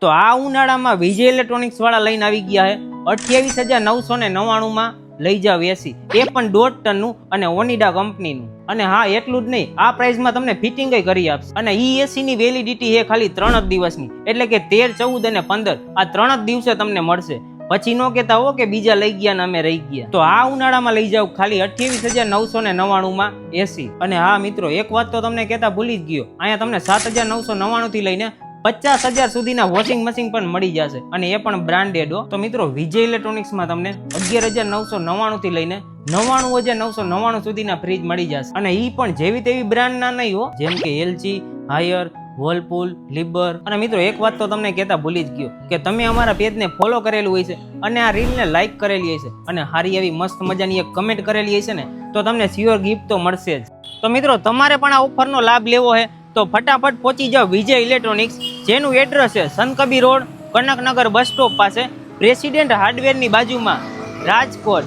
તો આ ઉનાળામાં વિજય ઇલેક્ટ્રોનિક્સ વાળા લઈને આવી ગયા છે 28,999 લઈ જાવ એસી, એ પણ 1.5 ટનનું અને ઓનિડા કંપનીનું. અને હા, એટલું જ નહીં, આ પ્રાઇસમાં તમને ફિટિંગ કરી આપશે. અને ઈ એસી ની વેલિડિટી છે ખાલી 3 જ દિવસની, એટલે કે 13, 14 અને 15 આ 3 જ દિવસે તમને મળશે. પછી નો કહેતા હો કે બીજા લઈ ગયા ને અમે રહી ગયા. તો આ ઉનાળામાં લઈ જાવ ખાલી 28,999 એસી. અને હા મિત્રો, એક વાત તો તમને કહેતા ભૂલી જ ગયો, અહીંયા તમને 7,999 થી લઈને 50,000 સુધીના વોશિંગ મશીન પણ મળી જશે, અને એ પણ બ્રાન્ડેડ. તો મિત્રો, વિજય ઇલેક્ટ્રોનિક્સમાં તમને 11,999 થી લઈને 99,999 સુધીના ફ્રીજ મળી જશે. અને ઈ પણ જેવી તેવી બ્રાન્ડના નહીં હો, જેમ કે એલજી, હાયર, વર્લપુલ, લિબર. અને મિત્રો, એક વાત તો તમને કહેતા ભૂલી જ ગયો કે તમે અમારા પેજને ફોલો કરેલું હોય છે અને આ રીલને લાઈક કરેલી હોય છે અને સારી એવી મસ્ત મજાની એક કમેન્ટ કરેલી હોય છે ને, તો તમને સ્યોર ગિફ્ટ તો મળશે જ. તો મિત્રો, તમારે પણ આ ઓફરનો લાભ લેવો છે તો ફટાફટ પહોંચી જાઓ વિજય ઇલેક્ટ્રોનિક્સ, જેનું એડ્રેસ છે સનકબી રોડ, કનકનગર બસ સ્ટોપ પાસે, પ્રેસિડેન્ટ હાર્ડવેરની બાજુમાં, રાજકોટ.